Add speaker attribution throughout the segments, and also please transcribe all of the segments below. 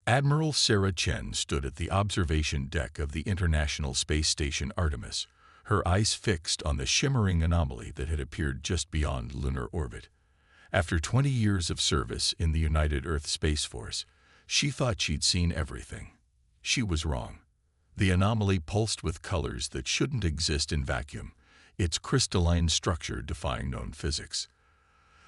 Speaker 1: Admiral Sarah Chen stood at the observation deck of the International Space Station Artemis, her eyes fixed on the shimmering anomaly that had appeared just beyond lunar orbit. After 20 years of service in the United Earth Space Force, she thought she'd seen everything. She was wrong. The anomaly pulsed with colors that shouldn't exist in vacuum, its crystalline structure defying known physics.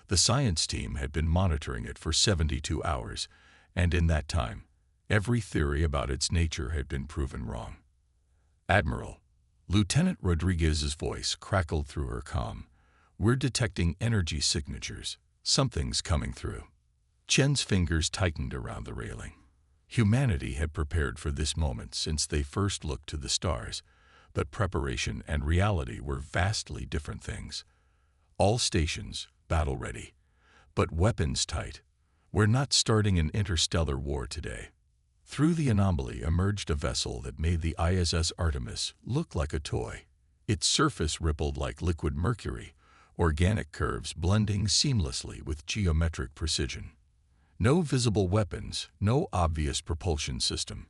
Speaker 1: The science team had been monitoring it for 72 hours, and in that time, every theory about its nature had been proven wrong. Admiral, Lieutenant Rodriguez's voice crackled through her comm. We're detecting energy signatures. Something's coming through. Chen's fingers tightened around the railing. Humanity had prepared for this moment since they first looked to the stars, but preparation and reality were vastly different things. All stations, battle-ready, but weapons tight. We're not starting an interstellar war today. Through the anomaly emerged a vessel that made the ISS Artemis look like a toy. Its surface rippled like liquid mercury, organic curves blending seamlessly with geometric precision. No visible weapons, no obvious propulsion system,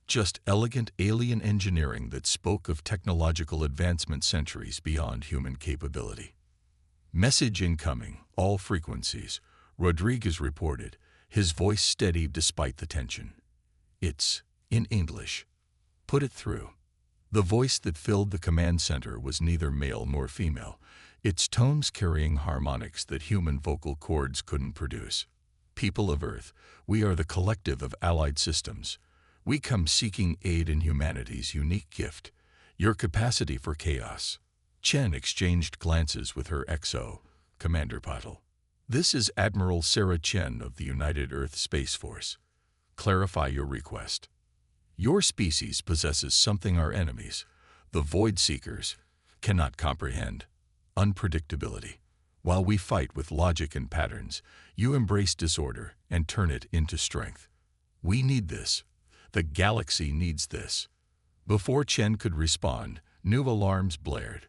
Speaker 1: just elegant alien engineering that spoke of technological advancement centuries beyond human capability. Message incoming, all frequencies, Rodriguez reported, his voice steady despite the tension. It's in English. Put it through. The voice that filled the command center was neither male nor female, its tones carrying harmonics that human vocal cords couldn't produce. People of Earth, we are the collective of allied systems. We come seeking aid in humanity's unique gift, your capacity for chaos. Chen exchanged glances with her XO, Commander Patel. This is Admiral Sarah Chen of the United Earth Space Force. Clarify your request. Your species possesses something our enemies, the Void Seekers, cannot comprehend: unpredictability. While we fight with logic and patterns, you embrace disorder and turn it into strength. We need this. The galaxy needs this. Before Chen could respond, new alarms blared.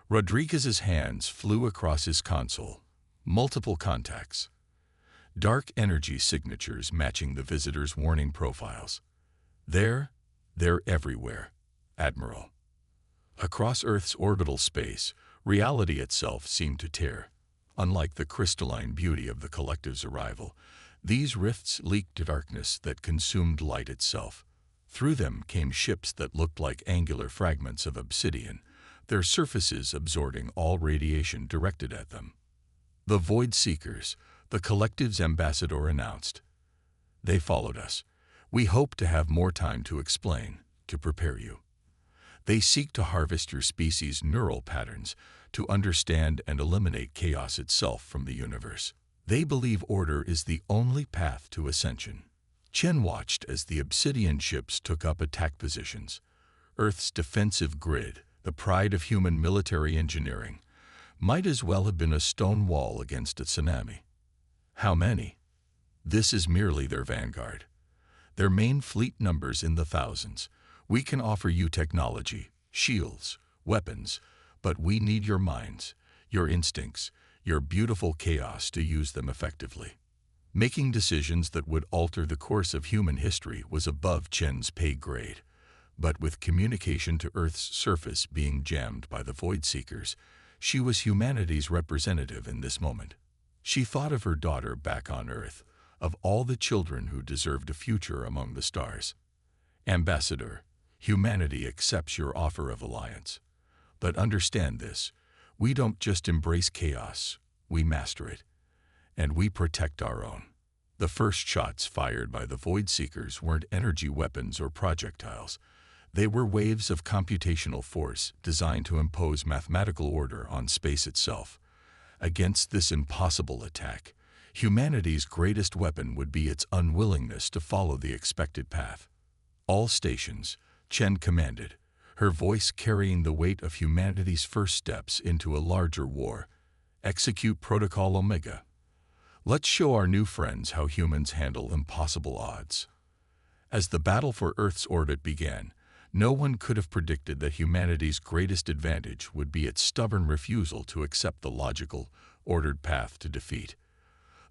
Speaker 1: Rodriguez's hands flew across his console. Multiple contacts. Dark energy signatures matching the visitor's warning profiles. They're everywhere, Admiral. Across Earth's orbital space, reality itself seemed to tear. Unlike the crystalline beauty of the collective's arrival, these rifts leaked darkness that consumed light itself. Through them came ships that looked like angular fragments of obsidian, their surfaces absorbing all radiation directed at them. The Void Seekers, the collective's ambassador announced. They followed us. We hope to have more time to explain, to prepare you. They seek to harvest your species' neural patterns, to understand and eliminate chaos itself from the universe. They believe order is the only path to ascension. Chen watched as the obsidian ships took up attack positions. Earth's defensive grid, the pride of human military engineering, might as well have been a stone wall against a tsunami. How many? This is merely their vanguard. Their main fleet numbers in the thousands. We can offer you technology, shields, weapons, but we need your minds, your instincts, your beautiful chaos to use them effectively. Making decisions that would alter the course of human history was above Chen's pay grade. But with communication to Earth's surface being jammed by the Void Seekers, she was humanity's representative in this moment. She thought of her daughter back on Earth, of all the children who deserved a future among the stars. Ambassador, humanity accepts your offer of alliance. But understand this, we don't just embrace chaos, we master it. And we protect our own. The first shots fired by the Void Seekers weren't energy weapons or projectiles. They were waves of computational force designed to impose mathematical order on space itself. Against this impossible attack, humanity's greatest weapon would be its unwillingness to follow the expected path. All stations, Chen commanded, her voice carrying the weight of humanity's first steps into a larger war. Execute Protocol Omega. Let's show our new friends how humans handle impossible odds. As the battle for Earth's orbit began, no one could have predicted that humanity's greatest advantage would be its stubborn refusal to accept the logical, ordered path to defeat.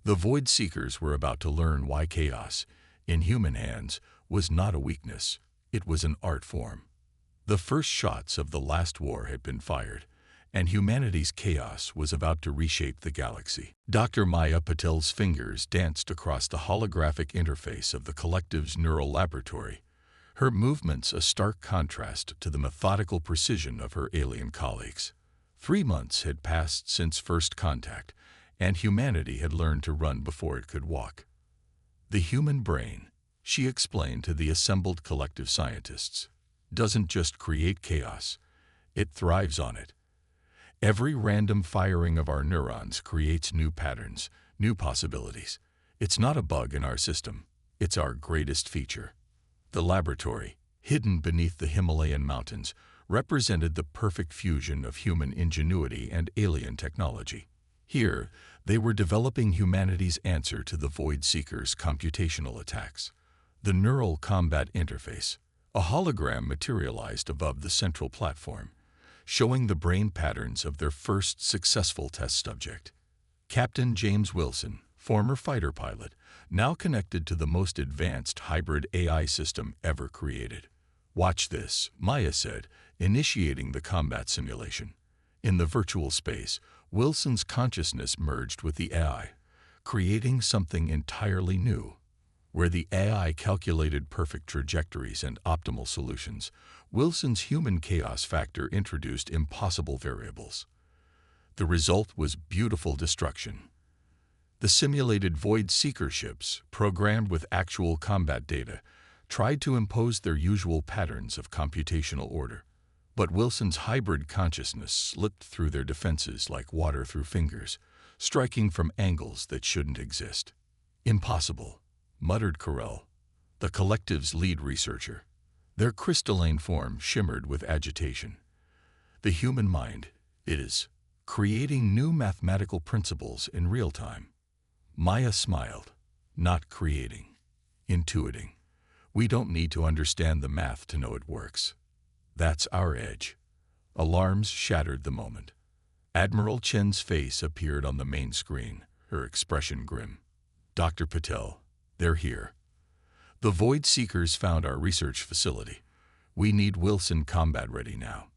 Speaker 1: The Void Seekers were about to learn why chaos, in human hands, was not a weakness, it was an art form. The first shots of the last war had been fired, and humanity's chaos was about to reshape the galaxy. Dr. Maya Patel's fingers danced across the holographic interface of the collective's neural laboratory, her movements a stark contrast to the methodical precision of her alien colleagues. 3 months had passed since first contact, and humanity had learned to run before it could walk. The human brain, she explained to the assembled collective scientists, doesn't just create chaos, it thrives on it. Every random firing of our neurons creates new patterns, new possibilities. It's not a bug in our system, it's our greatest feature. The laboratory, hidden beneath the Himalayan mountains, represented the perfect fusion of human ingenuity and alien technology. Here, they were developing humanity's answer to the Void Seeker's computational attacks. The Neural Combat Interface, a hologram materialized above the central platform, showing the brain patterns of their first successful test subject. Captain James Wilson, former fighter pilot, now connected to the most advanced hybrid AI system ever created. "Watch this," Maya said, initiating the combat simulation. In the virtual space, Wilson's consciousness merged with the AI, creating something entirely new. Where the AI calculated perfect trajectories and optimal solutions, Wilson's human chaos factor introduced impossible variables. The result was beautiful destruction. The simulated Void Seeker ships, programmed with actual combat data, tried to impose their usual patterns of computational order. But Wilson's hybrid consciousness slipped through their defenses like water through fingers, striking from angles that shouldn't exist. "Impossible," muttered Carell, the collective's lead researcher. Their crystalline form shimmered with agitation. The human mind, it is, creating new mathematical principles in real time. Maya smiled. "Not creating, intuiting. We don't need to understand the math to know it works. That's our edge." Alarms shattered the moment. Admiral Chen's face appeared on the main screen, her expression grim. "Dr. Patel, they're here. The Void Seekers found our research facility. We need Wilson combat ready now."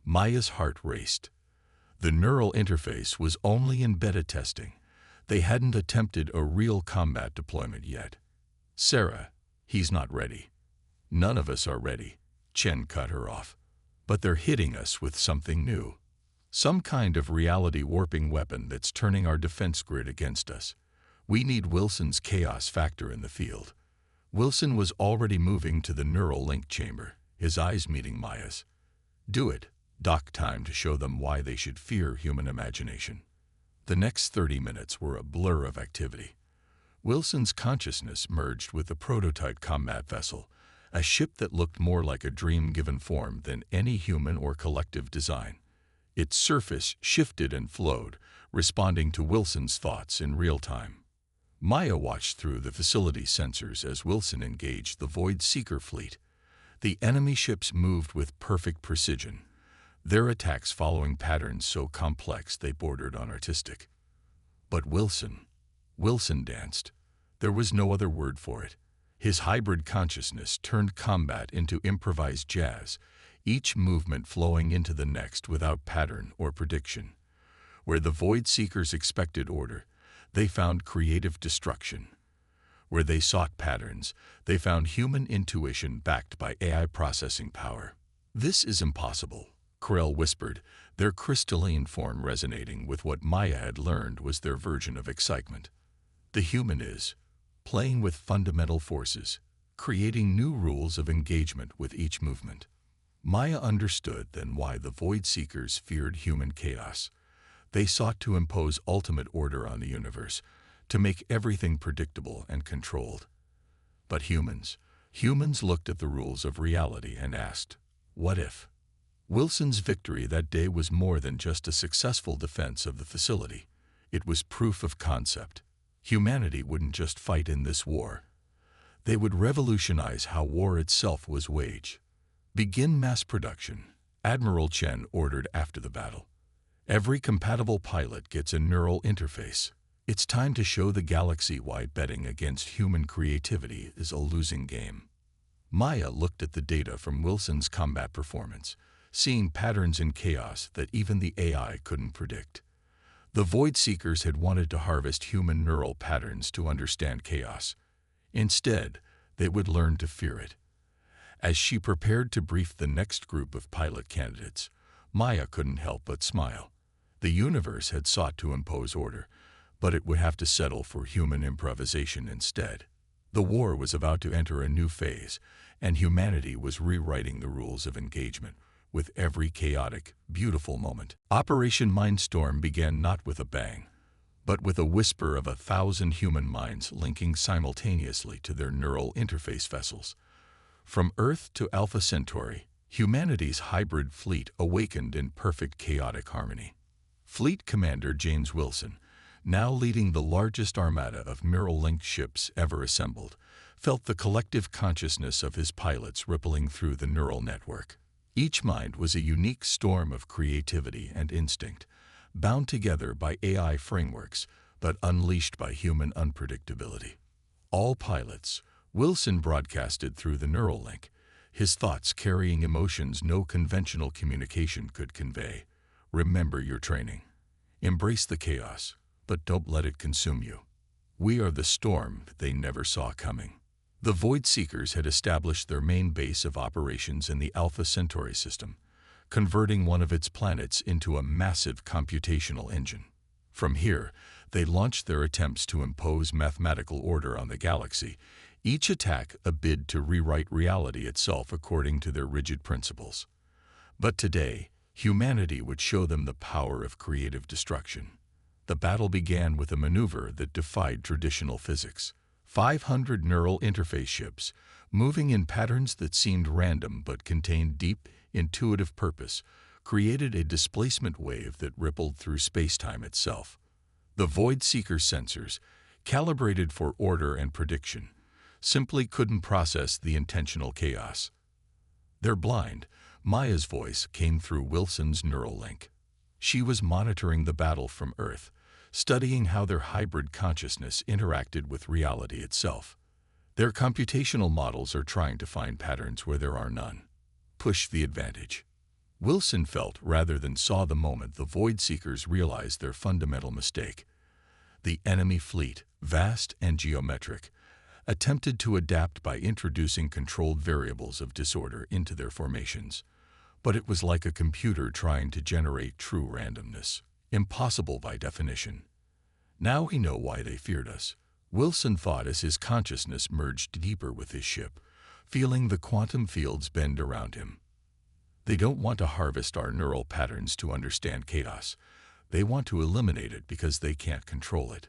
Speaker 1: Maya's heart raced. The neural interface was only in beta testing. They hadn't attempted a real combat deployment yet. "Sarah, he's not ready." "None of us are ready," Chen cut her off. "But they're hitting us with something new. Some kind of reality-warping weapon that's turning our defense grid against us. We need Wilson's chaos factor in the field." Wilson was already moving to the neural link chamber, his eyes meeting Maya's. "Do it," Doc timed to show them why they should fear human imagination. The next 30 minutes were a blur of activity. Wilson's consciousness merged with the prototype combat vessel, a ship that looked more like a dream given form than any human or collective design. Its surface shifted and flowed, responding to Wilson's thoughts in real time. Maya watched through the facility sensors as Wilson engaged the Void Seeker fleet. The enemy ships moved with perfect precision, their attacks following patterns so complex they bordered on artistic. But Wilson danced. There was no other word for it. His hybrid consciousness turned combat into improvised jazz, each movement flowing into the next without pattern or prediction. Where the Void Seekers expected order, they found creative destruction. Where they sought patterns, they found human intuition backed by AI processing power. "This is impossible," Carell whispered, their crystalline form resonating with what Maya had learned was their version of excitement. "The human is playing with fundamental forces, creating new rules of engagement with each movement." Maya understood then why the Void Seekers feared human chaos. They sought to impose ultimate order on the universe, to make everything predictable and controlled. But humans looked at the rules of reality and asked, what if? Wilson's victory that day was more than just a successful defense of the facility. It was proof of concept. Humanity wouldn't just fight in this war. They would revolutionize how war itself was waged. "Begin mass production," Admiral Chen ordered after the battle. "Every compatible pilot gets a neural interface. It's time to show the galaxy why betting against human creativity is a losing game. Maya looked at the data from Wilson's combat performance, seeing patterns in chaos that even the AI couldn't predict. The Void Seekers had wanted to harvest human neural patterns to understand chaos. Instead, they would learn to fear it. As she prepared to brief the next group of pilot candidates, Maya couldn't help but smile. The universe had sought to impose order, but it would have to settle for human improvisation instead. The war was about to enter a new phase, and humanity was rewriting the rules of engagement with every chaotic, beautiful moment. Operation Mindstorm began not with a bang, but with a whisper of 1,000 human minds linking simultaneously to their neural interface vessels. From Earth to Alpha Centauri, humanity's hybrid fleet awakened in perfect chaotic harmony. Fleet Commander James Wilson, now leading the largest armada of neural-linked ships ever assembled, felt the collective consciousness of his pilots rippling through the neural network. Each mind was a unique storm of creativity and instinct, bound together by AI frameworks, but unleashed by human unpredictability. All pilots, Wilson broadcasted through the neural link, his thoughts carrying emotions no conventional communication could convey. Remember your training. Embrace the chaos, but don't let it consume you. We are the storm they never saw coming. The Void Seekers had established their main base of operations in the Alpha Centauri system, converting one of its planets into a massive computational engine. From here, they launched their attempts to impose mathematical order on the galaxy, each attack a bid to rewrite reality itself according to their rigid principles. But today, humanity would show them the power of creative destruction. The battle began with a maneuver that defied traditional physics. 500 neural interface ships, moving in patterns that seemed random but contained deep, intuitive purpose, created a displacement wave that rippled through space-time itself. The Void Seeker sensors, calibrated for order and prediction, simply couldn't process the intentional chaos. They're blind. Maya's voice came through Wilson's neural link. She was monitoring the battle from Earth, studying how their hybrid consciousness interacted with reality itself. Their computational models are trying to find patterns where there are none. Push the advantage. Wilson felt rather than saw the moment the Void Seekers realized their fundamental mistake. The enemy fleet, vast and geometric, attempted to adapt by introducing controlled variables of disorder into their formations. But it was like a computer trying to generate true randomness, impossible by definition. Now we know why they feared us, Wilson thought as his consciousness merged deeper with his ship, feeling the quantum fields bend around him. They don't want to harvest our neural patterns to understand chaos. They want to eliminate it because they can't control it.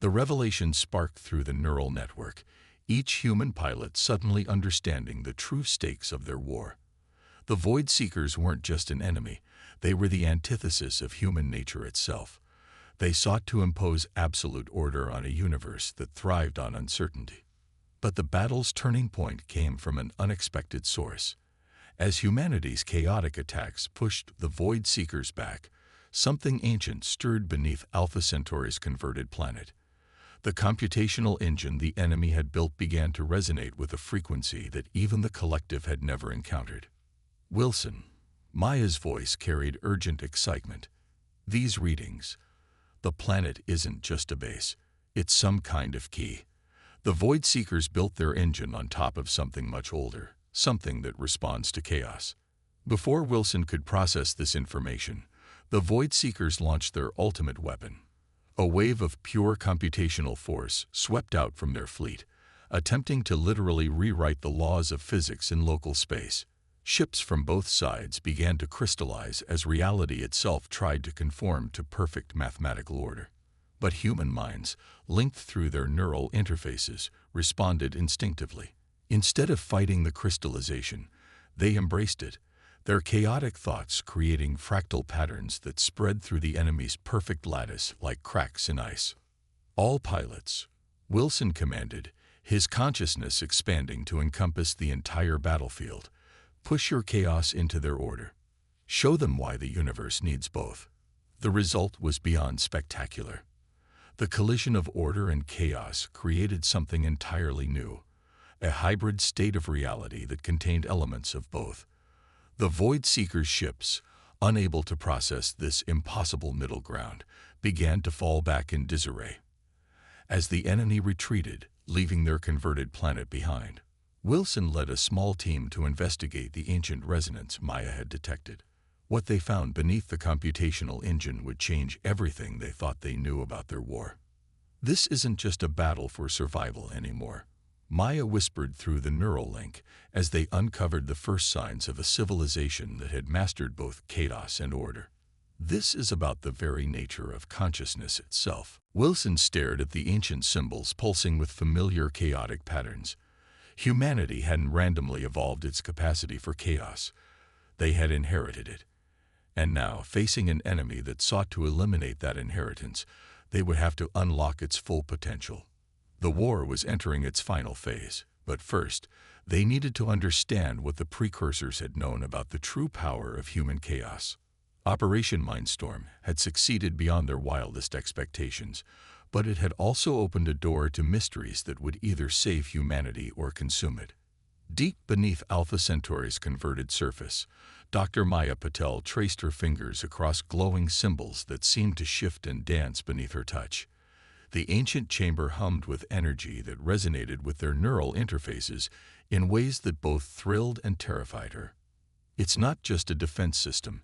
Speaker 1: The revelation sparked through the neural network, each human pilot suddenly understanding the true stakes of their war. The Void Seekers weren't just an enemy, they were the antithesis of human nature itself. They sought to impose absolute order on a universe that thrived on uncertainty. But the battle's turning point came from an unexpected source. As humanity's chaotic attacks pushed the Void Seekers back, something ancient stirred beneath Alpha Centauri's converted planet. The computational engine the enemy had built began to resonate with a frequency that even the collective had never encountered. Wilson, Maya's voice carried urgent excitement. These readings. The planet isn't just a base, it's some kind of key. The Void Seekers built their engine on top of something much older, something that responds to chaos. Before Wilson could process this information, the Void Seekers launched their ultimate weapon. A wave of pure computational force swept out from their fleet, attempting to literally rewrite the laws of physics in local space. Ships from both sides began to crystallize as reality itself tried to conform to perfect mathematical order. But human minds, linked through their neural interfaces, responded instinctively. Instead of fighting the crystallization, they embraced it, their chaotic thoughts creating fractal patterns that spread through the enemy's perfect lattice like cracks in ice. All pilots, Wilson commanded, his consciousness expanding to encompass the entire battlefield. Push your chaos into their order. Show them why the universe needs both. The result was beyond spectacular. The collision of order and chaos created something entirely new, a hybrid state of reality that contained elements of both. The Void Seeker's ships, unable to process this impossible middle ground, began to fall back in disarray. As the enemy retreated, leaving their converted planet behind, Wilson led a small team to investigate the ancient resonance Maya had detected. What they found beneath the computational engine would change everything they thought they knew about their war. This isn't just a battle for survival anymore, Maya whispered through the neural link as they uncovered the first signs of a civilization that had mastered both chaos and order. This is about the very nature of consciousness itself. Wilson stared at the ancient symbols pulsing with familiar chaotic patterns. Humanity hadn't randomly evolved its capacity for chaos. They had inherited it. And now, facing an enemy that sought to eliminate that inheritance, they would have to unlock its full potential. The war was entering its final phase, but first, they needed to understand what the precursors had known about the true power of human chaos. Operation Mindstorm had succeeded beyond their wildest expectations, but it had also opened a door to mysteries that would either save humanity or consume it. Deep beneath Alpha Centauri's converted surface, Dr. Maya Patel traced her fingers across glowing symbols that seemed to shift and dance beneath her touch. The ancient chamber hummed with energy that resonated with their neural interfaces in ways that both thrilled and terrified her. It's not just a defense system,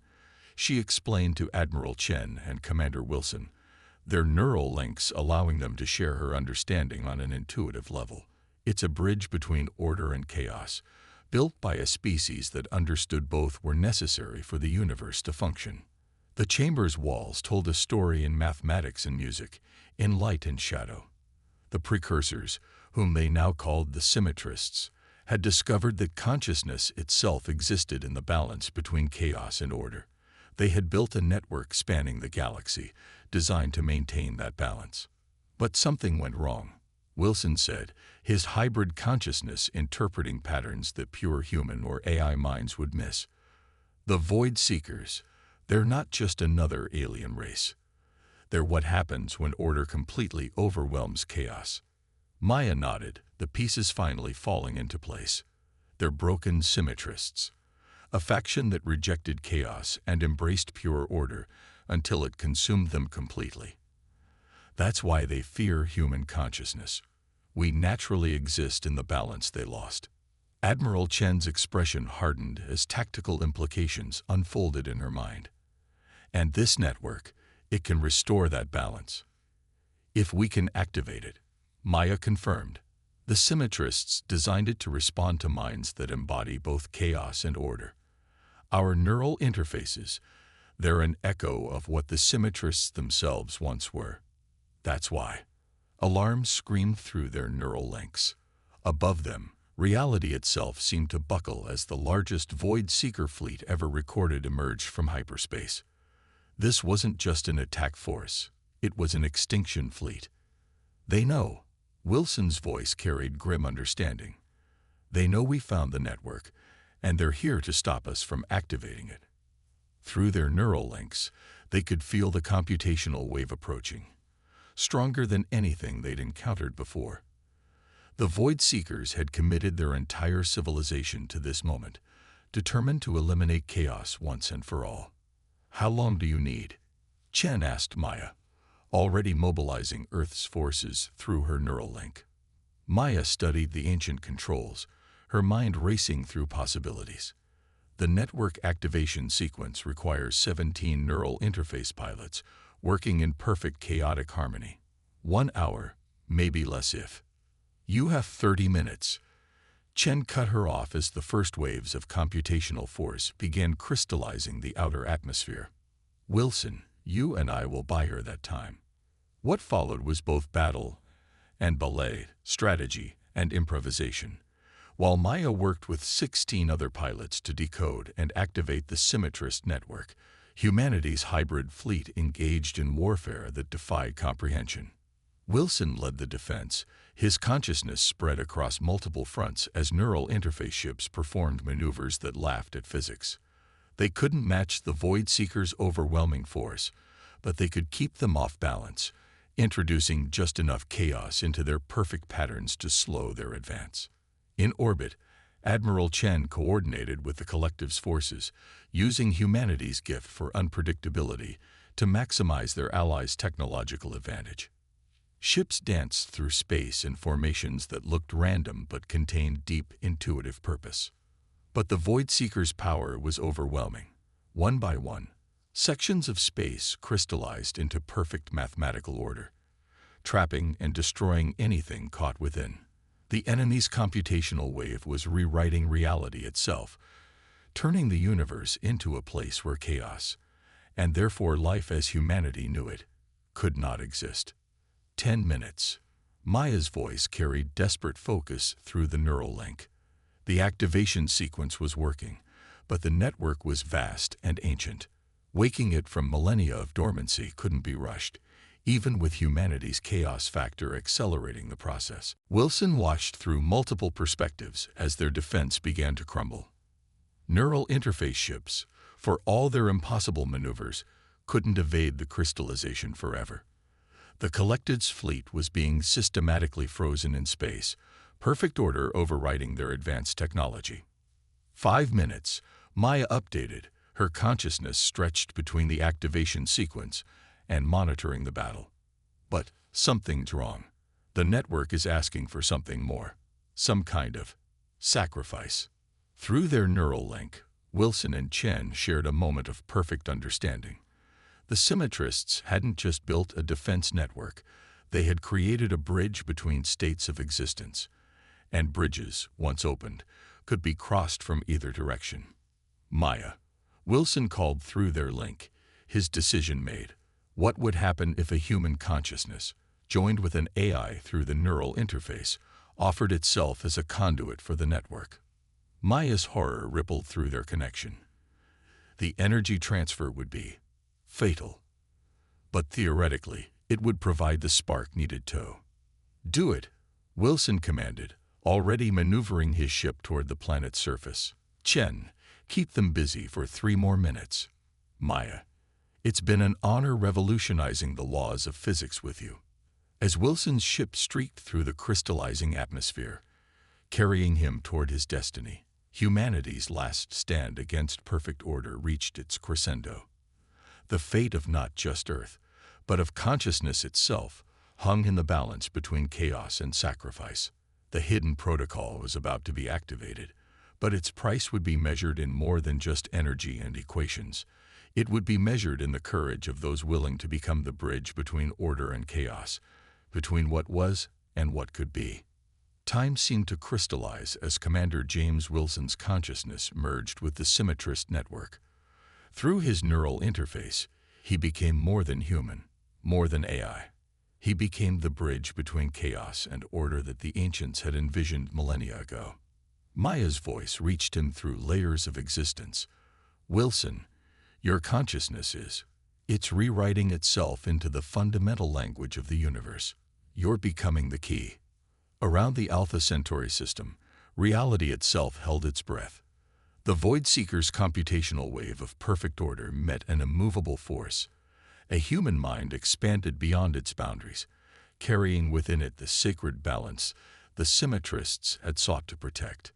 Speaker 1: she explained to Admiral Chen and Commander Wilson, their neural links allowing them to share her understanding on an intuitive level. It's a bridge between order and chaos, built by a species that understood both were necessary for the universe to function. The chamber's walls told a story in mathematics and music, in light and shadow. The precursors, whom they now called the symmetrists, had discovered that consciousness itself existed in the balance between chaos and order. They had built a network spanning the galaxy, designed to maintain that balance. But something went wrong, Wilson said, his hybrid consciousness interpreting patterns that pure human or AI minds would miss. The Void Seekers, they're not just another alien race. They're what happens when order completely overwhelms chaos. Maya nodded, the pieces finally falling into place. They're broken symmetrists, a faction that rejected chaos and embraced pure order until it consumed them completely. That's why they fear human consciousness. We naturally exist in the balance they lost. Admiral Chen's expression hardened as tactical implications unfolded in her mind. And this network, it can restore that balance. If we can activate it, Maya confirmed. The symmetrists designed it to respond to minds that embody both chaos and order. Our neural interfaces, they're an echo of what the symmetrists themselves once were. That's why. Alarms screamed through their neural links. Above them, reality itself seemed to buckle as the largest Void Seeker fleet ever recorded emerged from hyperspace. This wasn't just an attack force, it was an extinction fleet. They know. Wilson's voice carried grim understanding. They know we found the network, and they're here to stop us from activating it. Through their neural links, they could feel the computational wave approaching, stronger than anything they'd encountered before. The Void Seekers had committed their entire civilization to this moment, determined to eliminate chaos once and for all. How long do you need? Chen asked Maya, already mobilizing Earth's forces through her neural link. Maya studied the ancient controls, her mind racing through possibilities. The network activation sequence requires 17 neural interface pilots working in perfect chaotic harmony. 1 hour, maybe less if. You have 30 minutes. Chen cut her off as the first waves of computational force began crystallizing the outer atmosphere. Wilson, you and I will buy her that time. What followed was both battle and ballet, strategy and improvisation. While Maya worked with 16 other pilots to decode and activate the symmetrist network, humanity's hybrid fleet engaged in warfare that defied comprehension. Wilson led the defense, his consciousness spread across multiple fronts as neural interface ships performed maneuvers that laughed at physics. They couldn't match the Void Seekers' overwhelming force, but they could keep them off balance, introducing just enough chaos into their perfect patterns to slow their advance. In orbit, Admiral Chen coordinated with the collective's forces, using humanity's gift for unpredictability to maximize their allies' technological advantage. Ships danced through space in formations that looked random but contained deep, intuitive purpose. But the Void Seeker's power was overwhelming. One by one, sections of space crystallized into perfect mathematical order, trapping and destroying anything caught within. The enemy's computational wave was rewriting reality itself, turning the universe into a place where chaos, and therefore life as humanity knew it, could not exist. 10 minutes. Maya's voice carried desperate focus through the neural link. The activation sequence was working, but the network was vast and ancient. Waking it from millennia of dormancy couldn't be rushed, even with humanity's chaos factor accelerating the process. Wilson watched through multiple perspectives as their defense began to crumble. Neural interface ships, for all their impossible maneuvers, couldn't evade the crystallization forever. The Collected's fleet was being systematically frozen in space, perfect order overriding their advanced technology. 5 minutes, Maya updated, her consciousness stretched between the activation sequence and monitoring the battle. But something's wrong. The network is asking for something more, some kind of sacrifice. Through their neural link, Wilson and Chen shared a moment of perfect understanding. The symmetrists hadn't just built a defense network, they had created a bridge between states of existence. And bridges, once opened, could be crossed from either direction. Maya. Wilson called through their link, his decision made. What would happen if a human consciousness, joined with an AI through the neural interface, offered itself as a conduit for the network? Maya's horror rippled through their connection. The energy transfer would be fatal. But theoretically, it would provide the spark needed to do it, Wilson commanded, already maneuvering his ship toward the planet's surface. Chen, keep them busy for 3 more minutes. Maya, it's been an honor revolutionizing the laws of physics with you. As Wilson's ship streaked through the crystallizing atmosphere, carrying him toward his destiny, humanity's last stand against perfect order reached its crescendo. The fate of not just Earth, but of consciousness itself, hung in the balance between chaos and sacrifice. The hidden protocol was about to be activated, but its price would be measured in more than just energy and equations. It would be measured in the courage of those willing to become the bridge between order and chaos, between what was and what could be. Time seemed to crystallize as Commander James Wilson's consciousness merged with the symmetrist network. Through his neural interface, he became more than human, more than AI. He became the bridge between chaos and order that the ancients had envisioned millennia ago. Maya's voice reached him through layers of existence. Wilson, your consciousness it's rewriting itself into the fundamental language of the universe. You're becoming the key. Around the Alpha Centauri system, reality itself held its breath. The Void Seeker's computational wave of perfect order met an immovable force. A human mind expanded beyond its boundaries, carrying within it the sacred balance the symmetrists had sought to protect.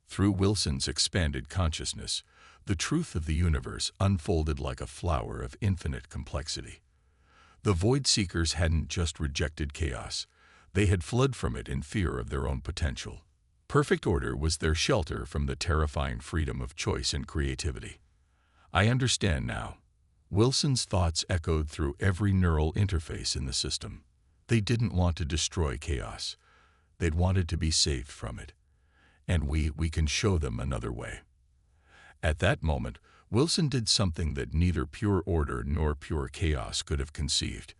Speaker 1: Through Wilson's expanded consciousness, the truth of the universe unfolded like a flower of infinite complexity. The Void Seekers hadn't just rejected chaos, they had fled from it in fear of their own potential. Perfect order was their shelter from the terrifying freedom of choice and creativity. I understand now. Wilson's thoughts echoed through every neural interface in the system. They didn't want to destroy chaos. They'd wanted to be saved from it. And we can show them another way. At that moment, Wilson did something that neither pure order nor pure chaos could have conceived.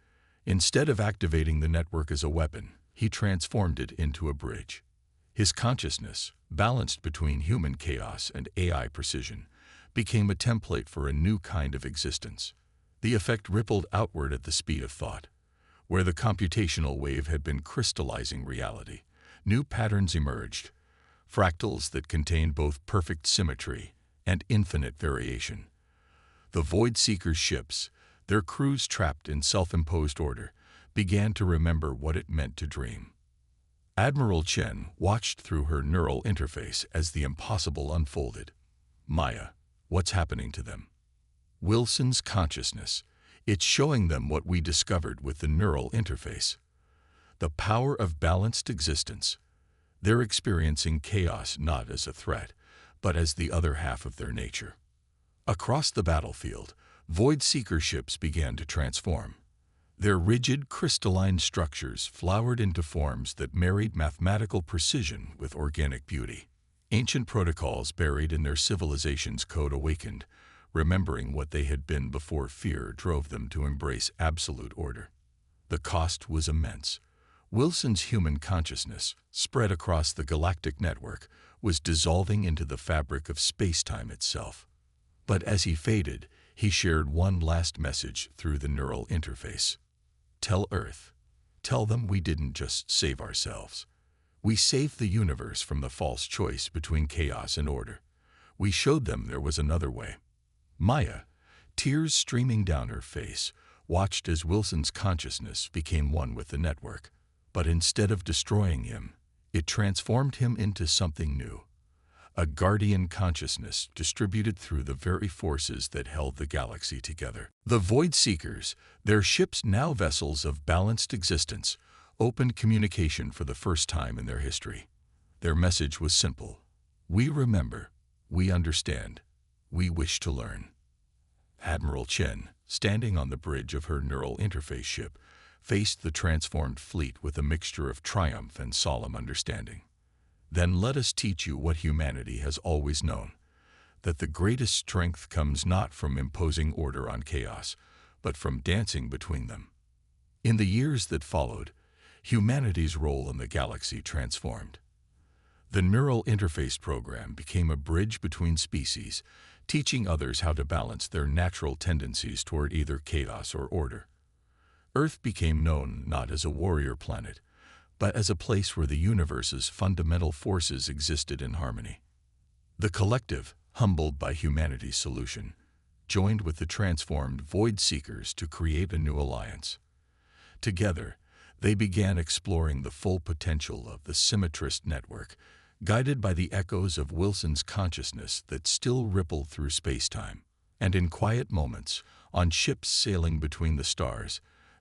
Speaker 1: Instead of activating the network as a weapon, he transformed it into a bridge. His consciousness, balanced between human chaos and AI precision, became a template for a new kind of existence. The effect rippled outward at the speed of thought. Where the computational wave had been crystallizing reality, new patterns emerged, fractals that contained both perfect symmetry and infinite variation. The Void Seeker's ships, their crews trapped in self-imposed order, began to remember what it meant to dream. Admiral Chen watched through her neural interface as the impossible unfolded. Maya, what's happening to them? Wilson's consciousness. It's showing them what we discovered with the neural interface. The power of balanced existence. They're experiencing chaos not as a threat, but as the other half of their nature. Across the battlefield, Void Seeker ships began to transform. Their rigid, crystalline structures flowered into forms that married mathematical precision with organic beauty. Ancient protocols buried in their civilization's code awakened, remembering what they had been before fear drove them to embrace absolute order. The cost was immense. Wilson's human consciousness, spread across the galactic network, was dissolving into the fabric of space-time itself. But as he faded, he shared one last message through the neural interface. Tell Earth. Tell them we didn't just save ourselves. We saved the universe from the false choice between chaos and order. We showed them there was another way. Maya, tears streaming down her face, watched as Wilson's consciousness became one with the network. But instead of destroying him, it transformed him into something new. A guardian consciousness distributed through the very forces that held the galaxy together. The Void Seekers, their ships now vessels of balanced existence, opened communication for the first time in their history. Their message was simple. We remember. We understand. We wish to learn. Admiral Chen, standing on the bridge of her neural interface ship, faced the transformed fleet with a mixture of triumph and solemn understanding. Then let us teach you what humanity has always known, that the greatest strength comes not from imposing order on chaos, but from dancing between them. In the years that followed, humanity's role in the galaxy transformed. The neural interface program became a bridge between species, teaching others how to balance their natural tendencies toward either chaos or order. Earth became known not as a warrior planet, but as a place where the universe's fundamental forces existed in harmony. The collective, humbled by humanity's solution, joined with the transformed Void Seekers to create a new alliance. Together, they began exploring the full potential of the Symmetrist network, guided by the echoes of Wilson's consciousness that still rippled through space-time. And in quiet moments, on ships sailing between the stars,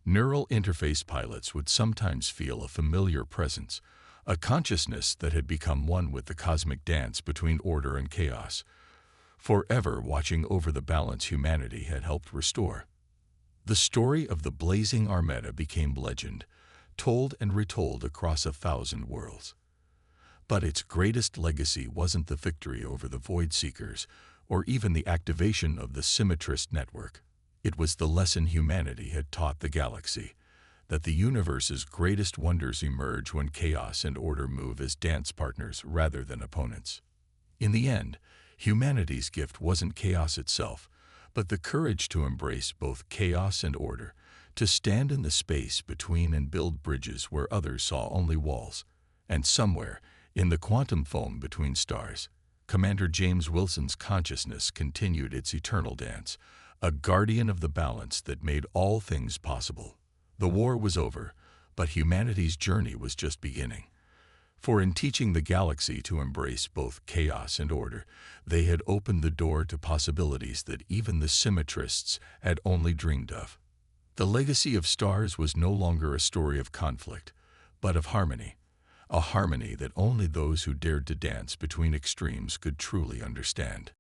Speaker 1: neural interface pilots would sometimes feel a familiar presence, a consciousness that had become one with the cosmic dance between order and chaos, forever watching over the balance humanity had helped restore. The story of the blazing Armada became legend, told and retold across 1,000 worlds. But its greatest legacy wasn't the victory over the Void Seekers, or even the activation of the Symmetrist network. It was the lesson humanity had taught the galaxy, that the universe's greatest wonders emerge when chaos and order move as dance partners rather than opponents. In the end, humanity's gift wasn't chaos itself, but the courage to embrace both chaos and order, to stand in the space between and build bridges where others saw only walls. And somewhere, in the quantum foam between stars, Commander James Wilson's consciousness continued its eternal dance, a guardian of the balance that made all things possible. The war was over, but humanity's journey was just beginning. For in teaching the galaxy to embrace both chaos and order, they had opened the door to possibilities that even the Symmetrists had only dreamed of. The legacy of stars was no longer a story of conflict, but of harmony, a harmony that only those who dared to dance between extremes could truly understand.